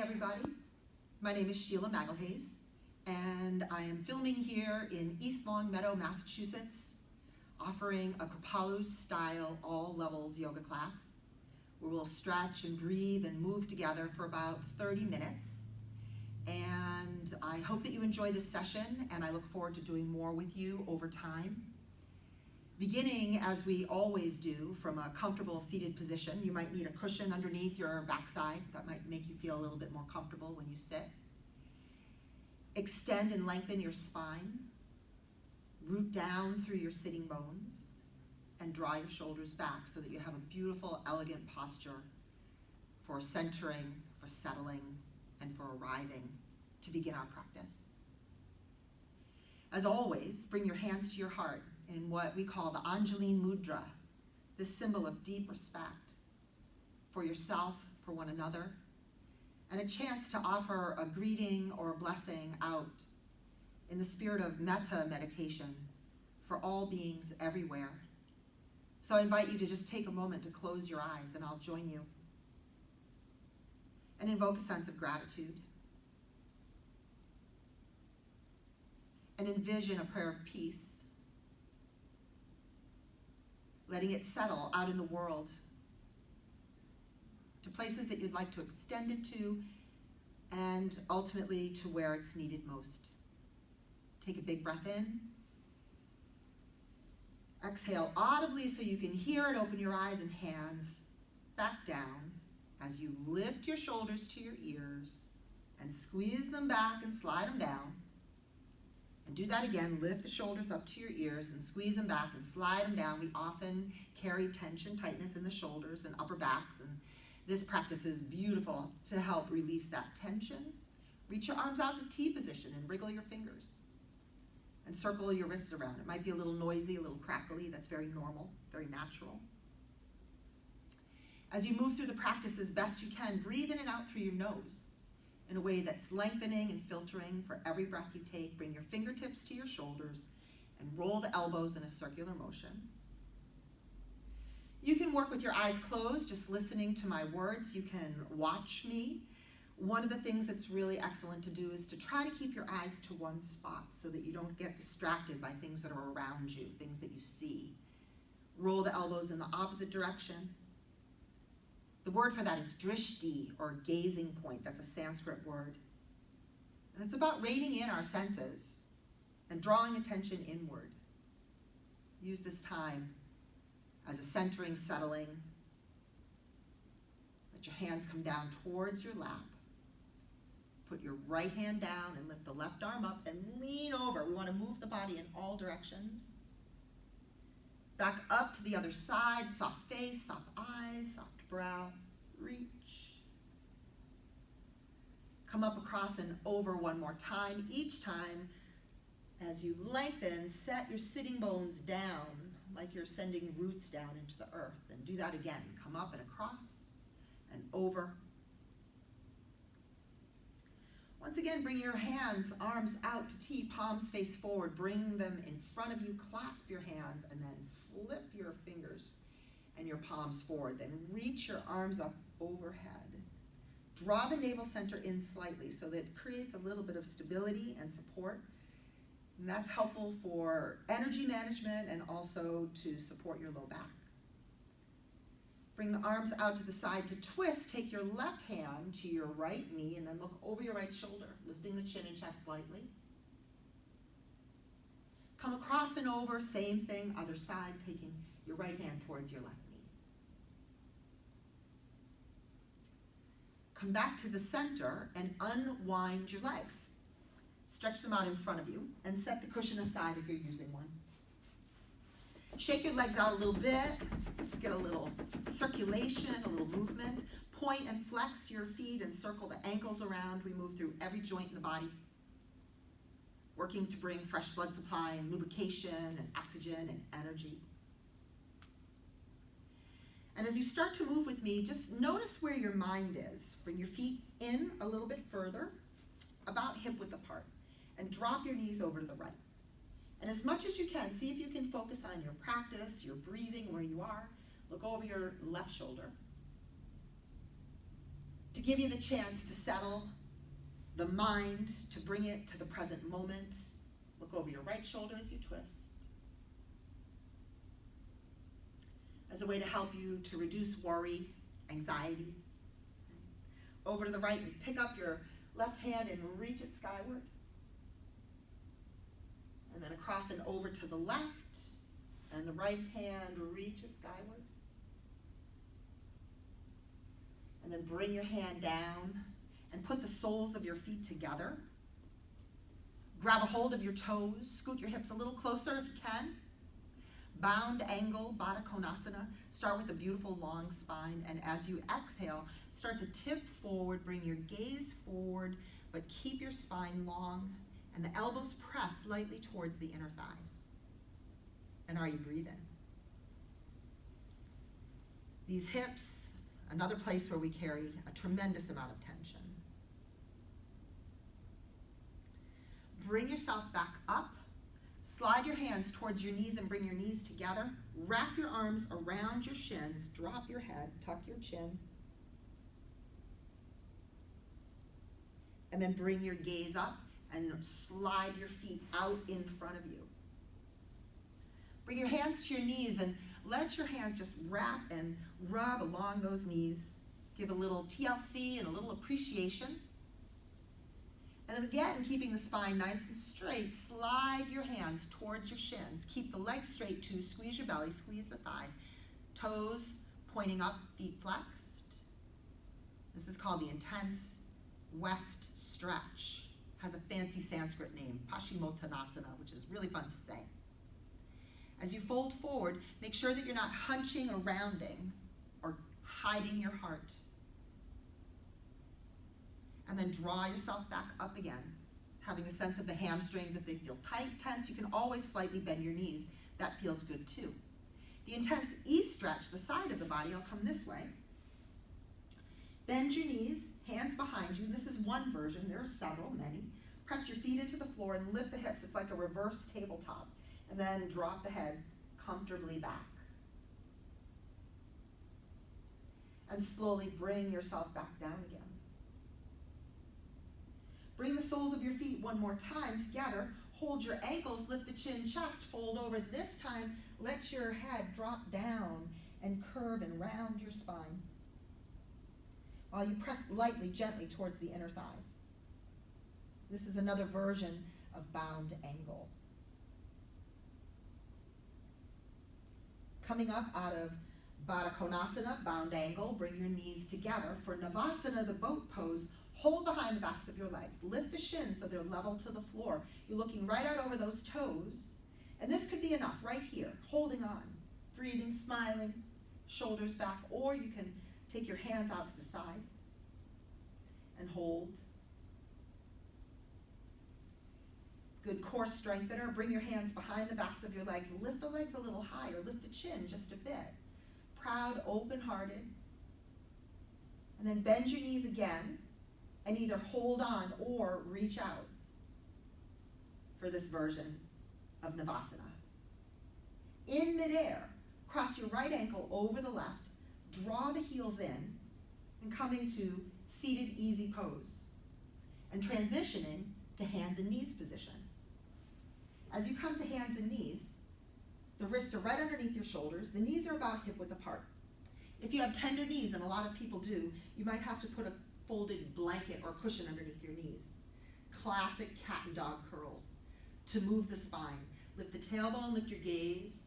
everybody. My name is Sheila Magalhaes, and I am filming here in East Longmeadow, Massachusetts, offering a Kripalu Style all levels yoga class, where we'll stretch and breathe and move together for about 30 minutes. And I hope that you enjoy this session, and I look forward to doing more with you over time. Beginning, as we always do, from a comfortable seated position. You might need a cushion underneath your backside. That might make you feel a little bit more comfortable when you sit. Extend and lengthen your spine. Root down through your sitting bones and draw your shoulders back so that you have a beautiful, elegant posture for centering, for settling, and for arriving to begin our practice. As always, bring your hands to your heart in what we call the Anjaline Mudra, this symbol of deep respect for yourself, for one another, and a chance to offer a greeting or a blessing out in the spirit of metta meditation for all beings everywhere. So I invite you to just take a moment to close your eyes, and I'll join you, and invoke a sense of gratitude, and envision a prayer of peace, letting it settle out in the world to places that you'd like to extend it to, and ultimately to where it's needed most. Take a big breath in. Exhale audibly so you can hear it. Open your eyes and hands back down as you lift your shoulders to your ears and squeeze them back and slide them down. And do that again. Lift the shoulders up to your ears and squeeze them back and slide them down. We often carry tension, tightness in the shoulders and upper backs, and this practice is beautiful to help release that tension. Reach your arms out to T position and wriggle your fingers and circle your wrists around. It might be a little noisy, a little crackly. That's very normal, very natural. As you move through the practice as best you can, breathe in and out through your nose in a way that's lengthening and filtering for every breath you take. Bring your fingertips to your shoulders and roll the elbows in a circular motion. You can work with your eyes closed, just listening to my words. You can watch me. One of the things that's really excellent to do is to try to keep your eyes to one spot so that you don't get distracted by things that are around you, things that you see. Roll the elbows in the opposite direction. The word for that is drishti, or gazing point. That's a Sanskrit word. And it's about reining in our senses and drawing attention inward. Use this time as a centering, settling. Let your hands come down towards your lap. Put your right hand down and lift the left arm up and lean over. We want to move the body in all directions. Back up to the other side. Soft face, soft eyes, soft brow. Reach. Come up across and over one more time. Each time, as you lengthen, set your sitting bones down like you're sending roots down into the earth. And do that again. Come up and across and over. Once again, bring your hands, arms out to T, palms face forward. Bring them in front of you. Clasp your hands and then flip your fingers and your palms forward. Then reach your arms up overhead. Draw the navel center in slightly so that it creates a little bit of stability and support. And that's helpful for energy management and also to support your low back. Bring the arms out to the side to twist. Take your left hand to your right knee and then look over your right shoulder, lifting the chin and chest slightly. Come across and over, same thing, other side, taking your right hand towards your left knee. Come back to the center and unwind your legs. Stretch them out in front of you and set the cushion aside if you're using one. Shake your legs out a little bit. Just get a little circulation, a little movement. Point and flex your feet and circle the ankles around. We move through every joint in the body, working to bring fresh blood supply and lubrication and oxygen and energy. And as you start to move with me, just notice where your mind is. Bring your feet in a little bit further, about hip width apart, and drop your knees over to the right. And as much as you can, see if you can focus on your practice, your breathing, where you are. Look over your left shoulder. to give you the chance to settle the mind, to bring it to the present moment. Look over your right shoulder as you twist. As a way to help you to reduce worry, anxiety. Over to the right and pick up your left hand and reach it skyward. And then across and over to the left, and the right hand reaches skyward. And then bring your hand down and put the soles of your feet together. Grab a hold of your toes, scoot your hips a little closer if you can. Bound angle, Baddha Konasana. Start with a beautiful long spine, and as you exhale, start to tip forward, bring your gaze forward, but keep your spine long, and the elbows press lightly towards the inner thighs. And are you breathing? These hips, another place where we carry a tremendous amount of tension. Bring yourself back up. Slide your hands towards your knees and bring your knees together. Wrap your arms around your shins. Drop your head, tuck your chin. And then bring your gaze up and slide your feet out in front of you. Bring your hands to your knees and let your hands just wrap and rub along those knees. Give a little TLC and a little appreciation. And then again, keeping the spine nice and straight, slide your hands towards your shins. Keep the legs straight too. Squeeze your belly, squeeze the thighs. Toes pointing up, feet flexed. This is called the intense west stretch. Has a fancy Sanskrit name, Paschimottanasana, which is really fun to say. As you fold forward, make sure that you're not hunching or rounding or hiding your heart. And then draw yourself back up again, having a sense of the hamstrings. If they feel tight, tense, you can always slightly bend your knees. That feels good too. The intense east stretch, the side of the body, I'll come this way. Bend your knees, hands behind you. This is one version. There are several, many. Press your feet into the floor and lift the hips. It's like a reverse tabletop. And then drop the head comfortably back. And slowly bring yourself back down again. Bring the soles of your feet one more time together. Hold your ankles, lift the chin, chest, fold over. This time, let your head drop down and curve and round your spine while you press lightly, gently towards the inner thighs. This is another version of bound angle. Coming up out of Baddha Konasana, bound angle, bring your knees together. For Navasana, the boat pose, hold behind the backs of your legs. Lift the shins so they're level to the floor. You're looking right out over those toes. And this could be enough right here, holding on, breathing, smiling, shoulders back, or you can take your hands out to the side and hold. Good core strengthener. Bring your hands behind the backs of your legs. Lift the legs a little higher. Lift the chin just a bit. Proud, open-hearted. And then bend your knees again and either hold on or reach out for this version of Navasana. In midair, cross your right ankle over the left. Draw the heels in and come into seated easy pose. And transitioning to hands and knees position. As you come to hands and knees, the wrists are right underneath your shoulders. The knees are about hip width apart. If you have tender knees, and a lot of people do, you might have to put a folded blanket or cushion underneath your knees. Classic cat and dog curls to move the spine. Lift the tailbone, lift your gaze,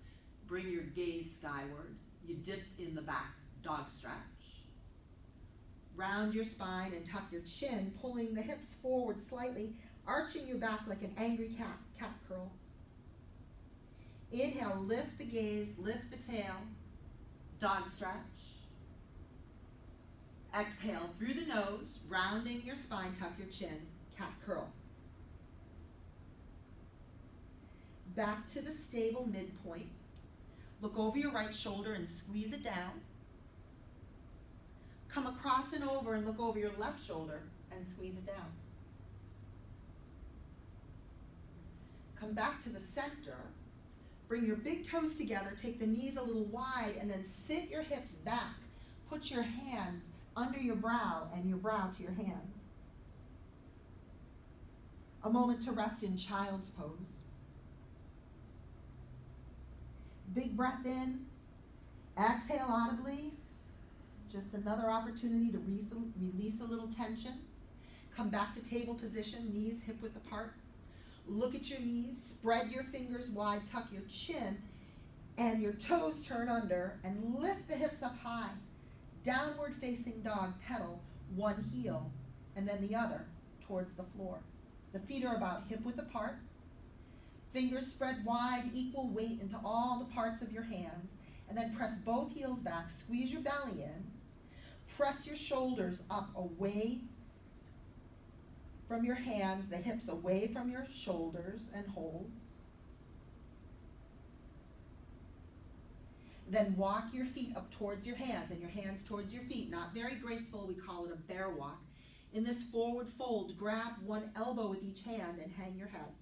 bring your gaze skyward. You dip in the back, dog stretch. Round your spine and tuck your chin, pulling the hips forward slightly, arching your back like an angry cat, cat curl. Inhale, lift the gaze, lift the tail, dog stretch. Exhale through the nose, rounding your spine, tuck your chin, cat curl. Back to the stable midpoint. Look over your right shoulder and squeeze it down. Come across and over and look over your left shoulder and squeeze it down. Come back to the center. Bring your big toes together, take the knees a little wide, and then sit your hips back. Put your hands under your brow and your brow to your hands. A moment to rest in child's pose. Big breath in, exhale audibly. Just another opportunity to release a little tension. Come back to table position, knees hip width apart. Look at your knees, spread your fingers wide, tuck your chin, and your toes turn under, and lift the hips up high. Downward facing dog, pedal one heel and then the other towards the floor. The feet are about hip width apart. Fingers spread wide, equal weight into all the parts of your hands, and then press both heels back, squeeze your belly in, press your shoulders up away from your hands, the hips away from your shoulders, and holds. Then walk your feet up towards your hands and your hands towards your feet. Not very graceful, we call it a bear walk. In this forward fold, grab one elbow with each hand and hang your head.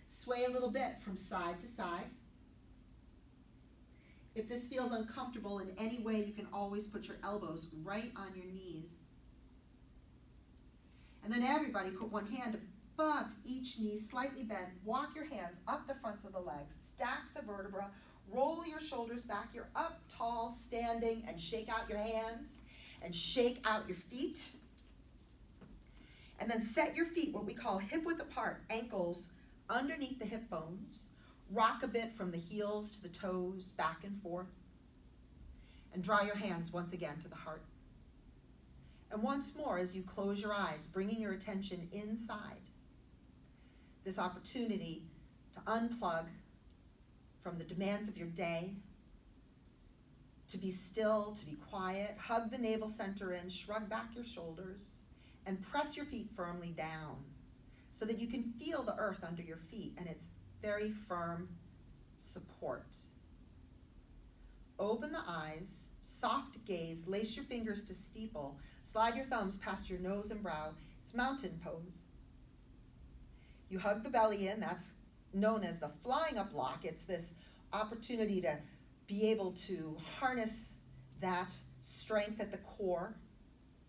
Sway a little bit from side to side. If this feels uncomfortable in any way, you can always put your elbows right on your knees. And then everybody put one hand above each knee, slightly bent. Walk your hands up the fronts of the legs. Stack the vertebra. Roll your shoulders back. You're up tall, standing, and shake out your hands and shake out your feet. And then set your feet, what we call hip width apart, ankles underneath the hip bones. Rock a bit from the heels to the toes, back and forth. And draw your hands once again to the heart. And once more, as you close your eyes, bringing your attention inside, this opportunity to unplug from the demands of your day, to be still, to be quiet, hug the navel center in, shrug back your shoulders, and press your feet firmly down so that you can feel the earth under your feet and its very firm support. Open the eyes, soft gaze, lace your fingers to steeple, slide your thumbs past your nose and brow. It's mountain pose. You hug the belly in, that's known as the flying up block. It's this opportunity to be able to harness that strength at the core,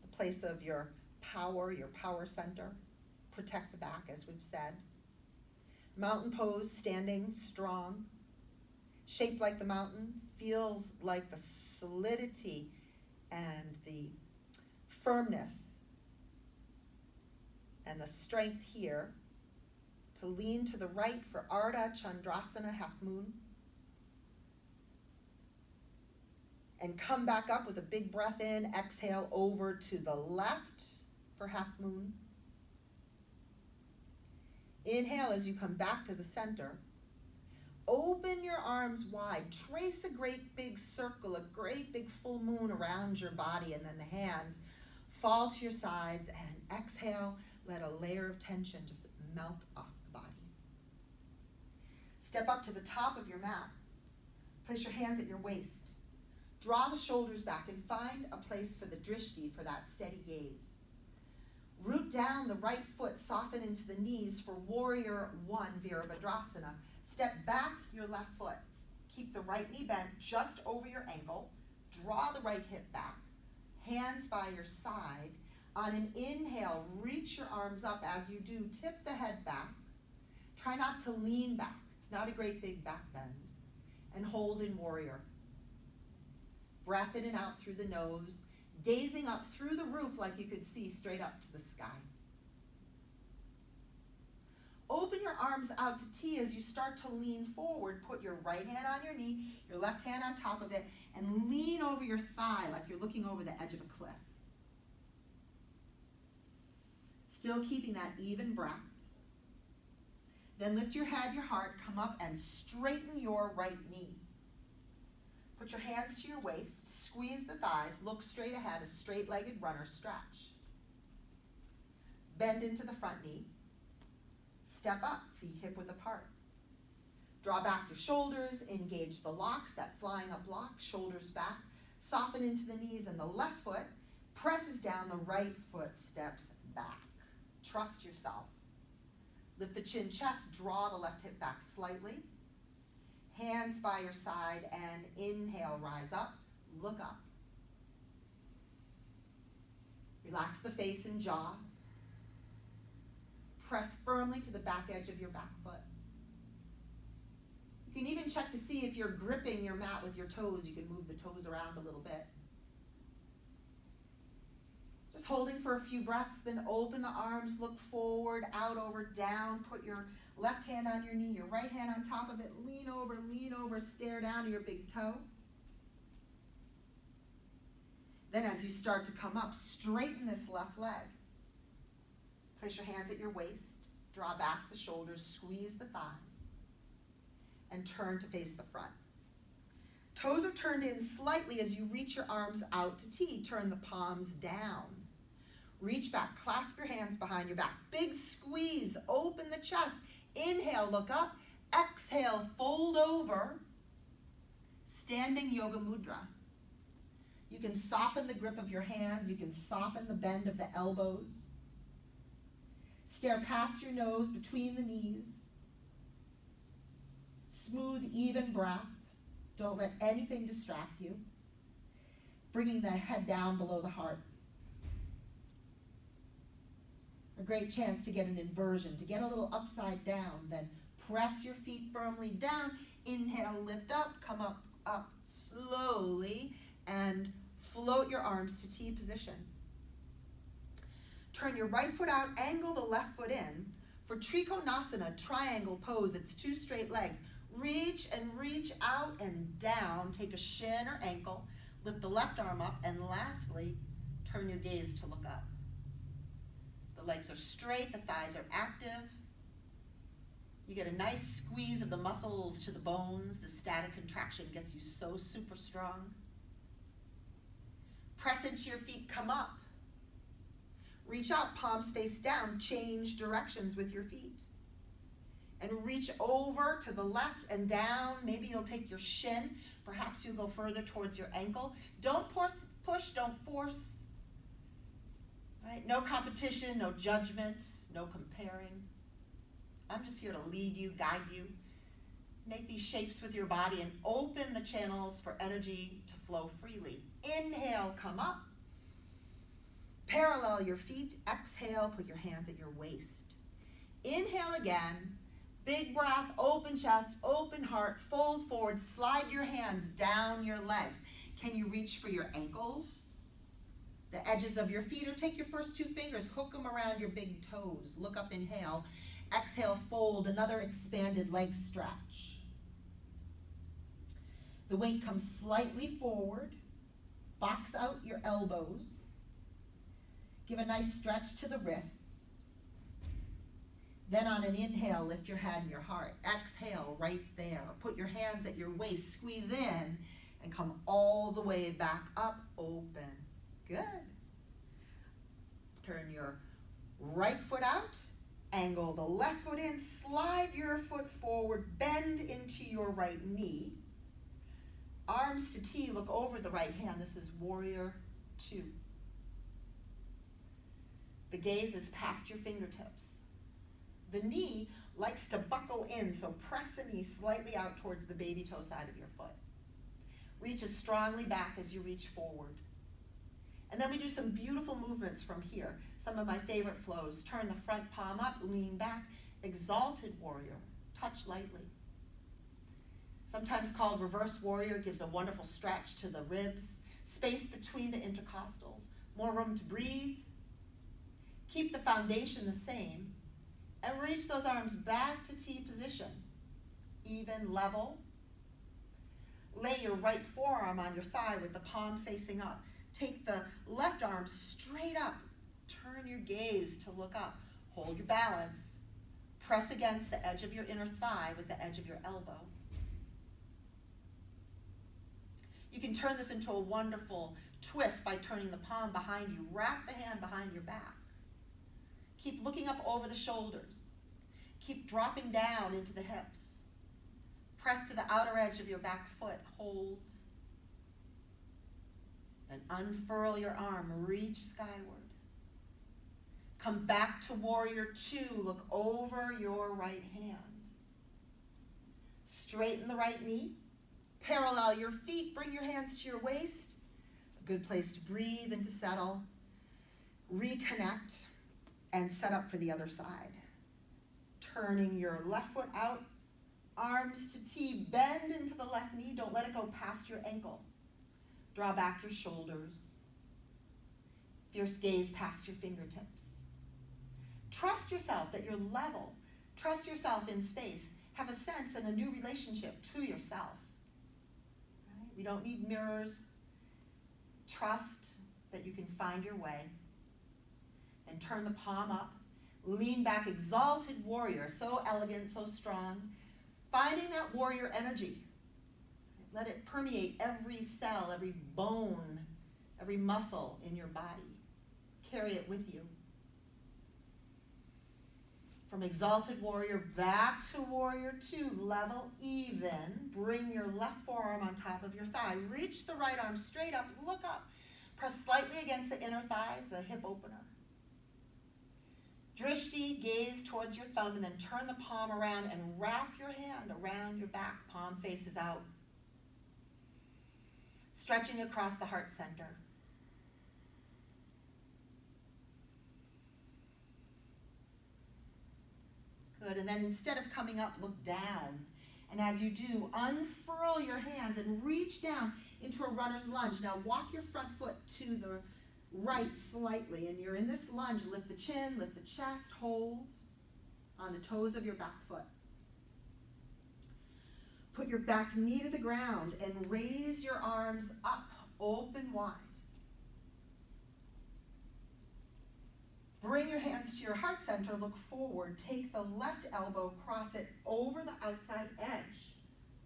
the place of your power center. Protect the back, as we've said. Mountain pose, standing strong. Shaped like the mountain, feels like the solidity and the firmness and the strength here. To lean to the right for Ardha Chandrasana, half moon. And come back up with a big breath in. Exhale over to the left for half moon. Inhale as you come back to the center. Open your arms wide. Trace a great big circle, a great big full moon around your body, and then the hands fall to your sides, and exhale, let a layer of tension just melt off the body. Step up to the top of your mat. Place your hands at your waist. Draw the shoulders back and find a place for the drishti, for that steady gaze. Root down the right foot, soften into the knees for Warrior One, Virabhadrasana. Step back your left foot. Keep the right knee bent just over your ankle. Draw the right hip back. Hands by your side. On an inhale, reach your arms up. As you do, tip the head back. Try not to lean back. It's not a great big back bend. And hold in Warrior. Breath in and out through the nose, gazing up through the roof like you could see straight up to the sky. Open your arms out to T as you start to lean forward. Put your right hand on your knee, your left hand on top of it, and lean over your thigh like you're looking over the edge of a cliff. Still keeping that even breath. Then lift your head, your heart, come up and straighten your right knee. Put your hands to your waist, squeeze the thighs, look straight ahead, a straight-legged runner stretch. Bend into the front knee. Step up, feet hip width apart. Draw back your shoulders, engage the locks, that flying up block, shoulders back. Soften into the knees, and the left foot presses down, the right foot steps back. Trust yourself. Lift the chin, chest, draw the left hip back slightly. Hands by your side, and inhale, rise up, look up. Relax the face and jaw. Press firmly to the back edge of your back foot. You can even check to see if you're gripping your mat with your toes. You can move the toes around a little bit. Just holding for a few breaths, then open the arms, look forward, out, over, down. Put your left hand on your knee, your right hand on top of it. Lean over, stare down to your big toe. Then as you start to come up, straighten this left leg. Place your hands at your waist, draw back the shoulders, squeeze the thighs, and turn to face the front. Toes are turned in slightly as you reach your arms out to T. Turn the palms down. Reach back, clasp your hands behind your back. Big squeeze, open the chest. Inhale, look up. Exhale, fold over. Standing Yoga Mudra. You can soften the grip of your hands. You can soften the bend of the elbows. Stare past your nose, between the knees. Smooth, even breath. Don't let anything distract you. Bringing the head down below the heart. A great chance to get an inversion, to get a little upside down. Then press your feet firmly down. Inhale, lift up, come up slowly, and float your arms to T position. Turn your right foot out, angle the left foot in. For Trikonasana, triangle pose, it's 2 straight legs. Reach and reach out and down. Take a shin or ankle. Lift the left arm up. And lastly, turn your gaze to look up. The legs are straight. The thighs are active. You get a nice squeeze of the muscles to the bones. The static contraction gets you so super strong. Press into your feet. Come up. Reach out. Palms face down. Change directions with your feet. And reach over to the left and down. Maybe you'll take your shin. Perhaps you'll go further towards your ankle. Don't push, don't force. Right? No competition, no judgment, no comparing. I'm just here to lead you, guide you. Make these shapes with your body and open the channels for energy to flow freely. Inhale, come up. Parallel your feet. Exhale, put your hands at your waist. Inhale again. Big breath, open chest, open heart, fold forward, slide your hands down your legs. Can you reach for your ankles, the edges of your feet, or take your first 2 fingers, hook them around your big toes. Look up, inhale. Exhale, fold, another expanded leg stretch. The weight comes slightly forward. Box out your elbows. Give a nice stretch to the wrists. Then on an inhale, lift your head and your heart. Exhale, right there. Put your hands at your waist, squeeze in, and come all the way back up, open. Good. Turn your right foot out, angle the left foot in, slide your foot forward, bend into your right knee. Arms to T, look over the right hand. This is Warrior 2. The gaze is past your fingertips. The knee likes to buckle in, so press the knee slightly out towards the baby toe side of your foot. Reach as strongly back as you reach forward. And then we do some beautiful movements from here. Some of my favorite flows. Turn the front palm up, lean back. Exalted Warrior, touch lightly. Sometimes called Reverse Warrior, gives a wonderful stretch to the ribs, space between the intercostals, more room to breathe. Keep the foundation the same. And reach those arms back to T position. Even, level. Lay your right forearm on your thigh with the palm facing up. Take the left arm straight up. Turn your gaze to look up. Hold your balance. Press against the edge of your inner thigh with the edge of your elbow. You can turn this into a wonderful twist by turning the palm behind you. Wrap the hand behind your back. Keep looking up over the shoulders. Keep dropping down into the hips. Press to the outer edge of your back foot. Hold. Then unfurl your arm. Reach skyward. Come back to Warrior 2. Look over your right hand. Straighten the right knee. Parallel your feet. Bring your hands to your waist. A good place to breathe and to settle. reconnect and set up for the other side. Turning your left foot out, arms to T, bend into the left knee. Don't let it go past your ankle. Draw back your shoulders. Fierce gaze past your fingertips. Trust yourself that you're level. Trust yourself in space. Have a sense and a new relationship to yourself. Right? We don't need mirrors. Trust that you can find your way. And turn the palm up. Lean back, exalted warrior. So elegant, so strong. Finding that warrior energy. Let it permeate every cell, every bone, every muscle in your body. Carry it with you. From exalted warrior back to warrior two, level even. Bring your left forearm on top of your thigh. Reach the right arm straight up, look up. Press slightly against the inner thigh, it's a hip opener. Drishti, gaze towards your thumb, and then turn the palm around and wrap your hand around your back. Palm faces out. Stretching across the heart center. Good, and then instead of coming up, look down. And as you do, unfurl your hands and reach down into a runner's lunge. Now walk your front foot to the right slightly, and you're in this lunge. Lift the chin, lift the chest, hold on the toes of your back foot. Put your back knee to the ground and raise your arms up, open wide. Bring your hands to your heart center, look forward. Take the left elbow, cross it over the outside edge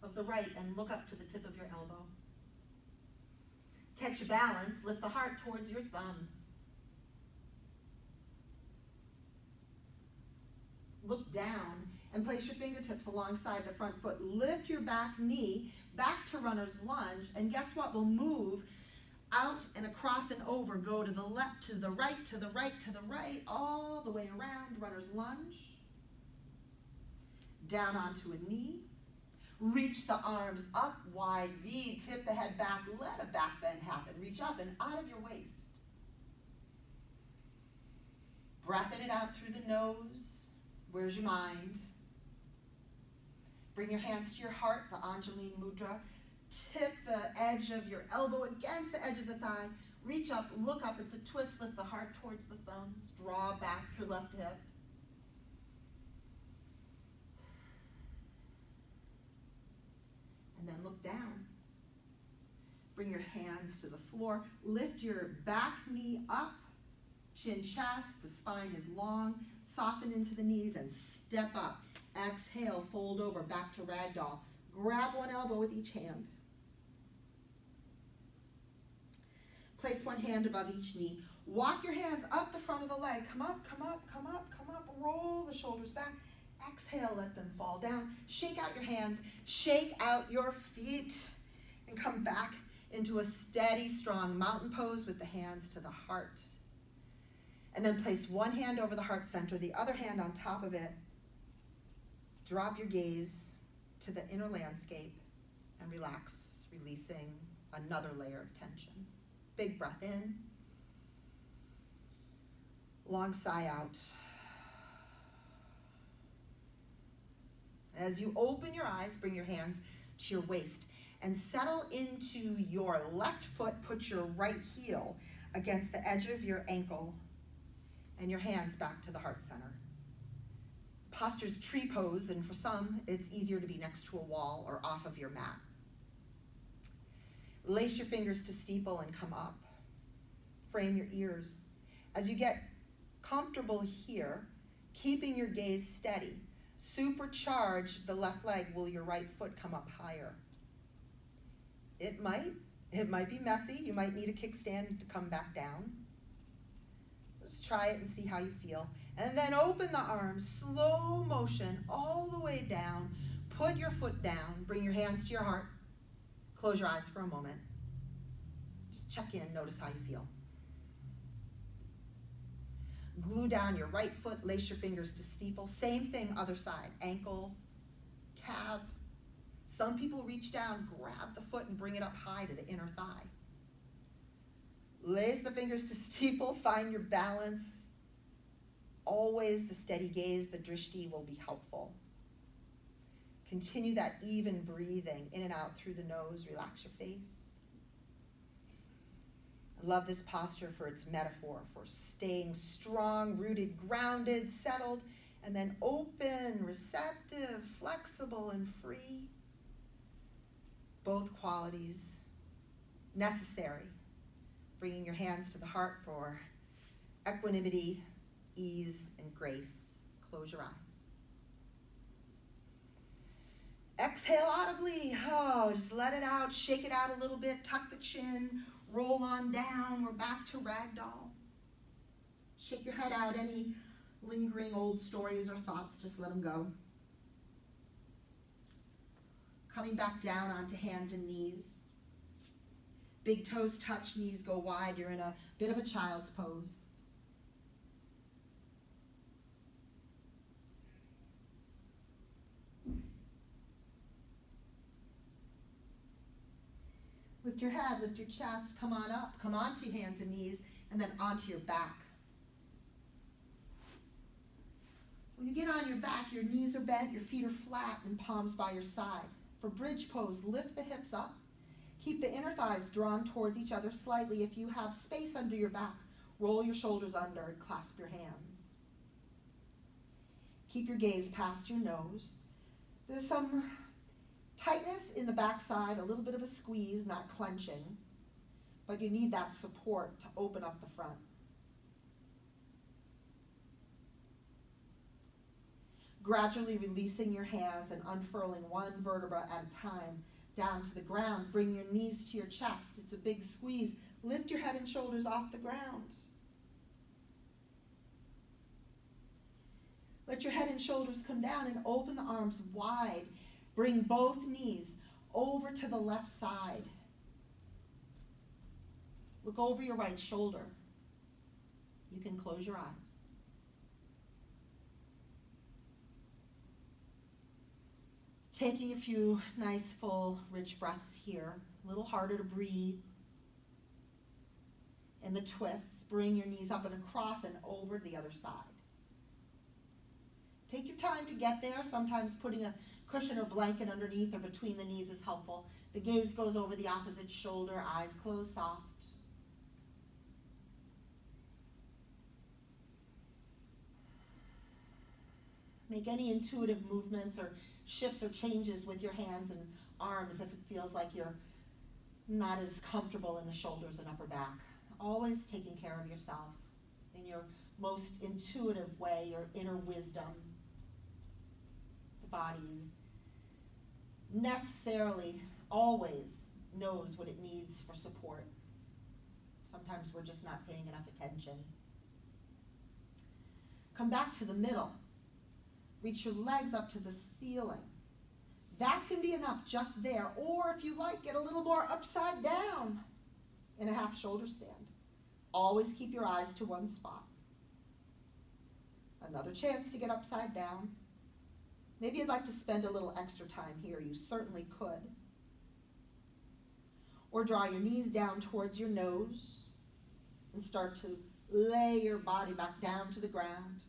of the right, and look up to the tip of your elbow. Catch a balance, lift the heart towards your thumbs. Look down and place your fingertips alongside the front foot. Lift your back knee back to runner's lunge, and guess what? We'll move out and across and over. Go to the left, to the right, to the right, to the right, all the way around, runner's lunge. Down onto a knee. Reach the arms up, wide V, tip the head back, let a back bend happen. Reach up and out of your waist. Breath in it out through the nose. Where's your mind? Bring your hands to your heart, the Anjali Mudra. Tip the edge of your elbow against the edge of the thigh. Reach up, look up, it's a twist, lift the heart towards the thumbs. Draw back your left hip. And then look down. Bring your hands to the floor. Lift your back knee up, chin chest, the spine is long. Soften into the knees and step up. Exhale, fold over, back to ragdoll. Grab one elbow with each hand. Place one hand above each knee. Walk your hands up the front of the leg. Come up, come up, come up, come up. Roll the shoulders back. Exhale, let them fall down. Shake out your hands. Shake out your feet. And come back into a steady, strong mountain pose with the hands to the heart. And then place one hand over the heart center, the other hand on top of it. Drop your gaze to the inner landscape and relax, releasing another layer of tension. Big breath in. Long sigh out. As you open your eyes, bring your hands to your waist and settle into your left foot. Put your right heel against the edge of your ankle and your hands back to the heart center. Posture's tree pose, and for some, it's easier to be next to a wall or off of your mat. Lace your fingers to steeple and come up. Frame your ears. As you get comfortable here, keeping your gaze steady, supercharge the left leg. Will your right foot come up higher? It might be messy. You might need a kickstand to come back down. Just try it and see how you feel. And then open the arms, slow motion, all the way down. Put your foot down, bring your hands to your heart. Close your eyes for a moment. Just check in, notice how you feel. Glue down your right foot, lace your fingers to steeple. Same thing, other side, ankle, calf. Some people reach down, grab the foot and bring it up high to the inner thigh. Lace the fingers to steeple, find your balance. Always the steady gaze, the drishti will be helpful. Continue that even breathing in and out through the nose. Relax your face. I love this posture for its metaphor for staying strong, rooted, grounded, settled, and then open, receptive, flexible, and free. Both qualities necessary. Bringing your hands to the heart for equanimity, ease, and grace. Close your eyes. Exhale audibly. Oh, just let it out. Shake it out a little bit. Tuck the chin. Roll on down. We're back to ragdoll. Shake your head out. Any lingering old stories or thoughts, just let them go. Coming back down onto hands and knees. Big toes touch, knees go wide. You're in a bit of a child's pose. Lift your head, lift your chest, come on up, come onto your hands and knees, and then onto your back. When you get on your back, your knees are bent, your feet are flat, and palms by your side. For bridge pose, lift the hips up. Keep the inner thighs drawn towards each other slightly. If you have space under your back, roll your shoulders under and clasp your hands. Keep your gaze past your nose. There's some tightness in the backside, a little bit of a squeeze, not clenching, but you need that support to open up the front. Gradually releasing your hands and unfurling one vertebra at a time down to the ground. Bring your knees to your chest. It's a big squeeze. Lift your head and shoulders off the ground. Let your head and shoulders come down and open the arms wide. Bring both knees over to the left side. Look over your right shoulder. You can close your eyes. Taking a few nice, full, rich breaths here. A little harder to breathe. And the twists, bring your knees up and across and over the other side. Take your time to get there. Sometimes putting a cushion or blanket underneath or between the knees is helpful. The gaze goes over the opposite shoulder, eyes closed, soft. Make any intuitive movements or shifts or changes with your hands and arms if it feels like you're not as comfortable in the shoulders and upper back. Always taking care of yourself in your most intuitive way, your inner wisdom. The body's necessarily always knows what it needs for support. Sometimes we're just not paying enough attention. Come back to the middle. Reach your legs up to the ceiling. That can be enough just there. Or if you like, get a little more upside down in a half shoulder stand. Always keep your eyes to one spot. Another chance to get upside down. Maybe you'd like to spend a little extra time here. You certainly could. Or draw your knees down towards your nose and start to lay your body back down to the ground.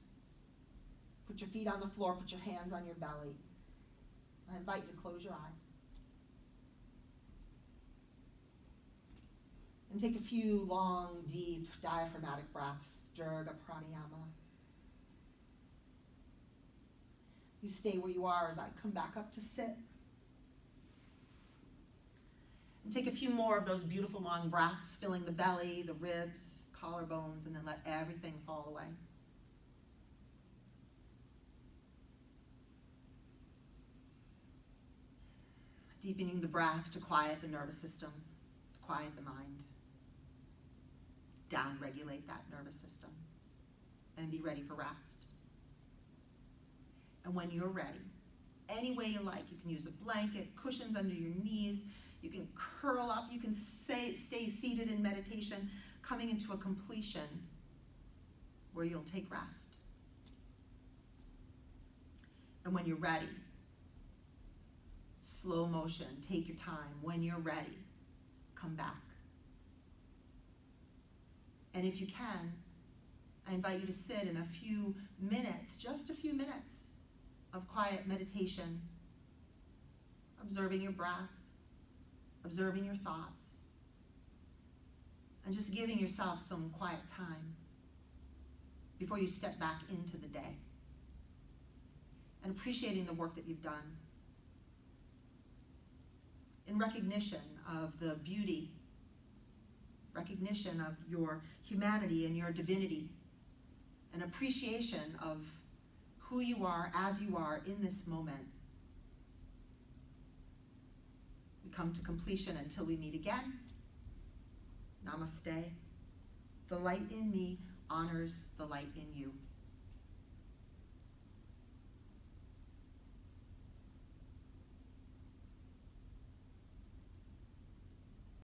Put your feet on the floor, put your hands on your belly. I invite you to close your eyes. And take a few long, deep, diaphragmatic breaths, Dirga Pranayama. You stay where you are as I come back up to sit. And take a few more of those beautiful long breaths, filling the belly, the ribs, collarbones, and then let everything fall away. Deepening the breath to quiet the nervous system, to quiet the mind. Down-regulate that nervous system and be ready for rest. And when you're ready, any way you like, you can use a blanket, cushions under your knees, you can curl up, you can stay seated in meditation, coming into a completion where you'll take rest. And when you're ready, slow motion, take your time. When you're ready, come back. And if you can, I invite you to sit in a few minutes, just a few minutes of quiet meditation, observing your breath, observing your thoughts, and just giving yourself some quiet time before you step back into the day, and appreciating the work that you've done in recognition of the beauty, recognition of your humanity and your divinity, an appreciation of who you are as you are in this moment. We come to completion until we meet again. Namaste. The light in me honors the light in you.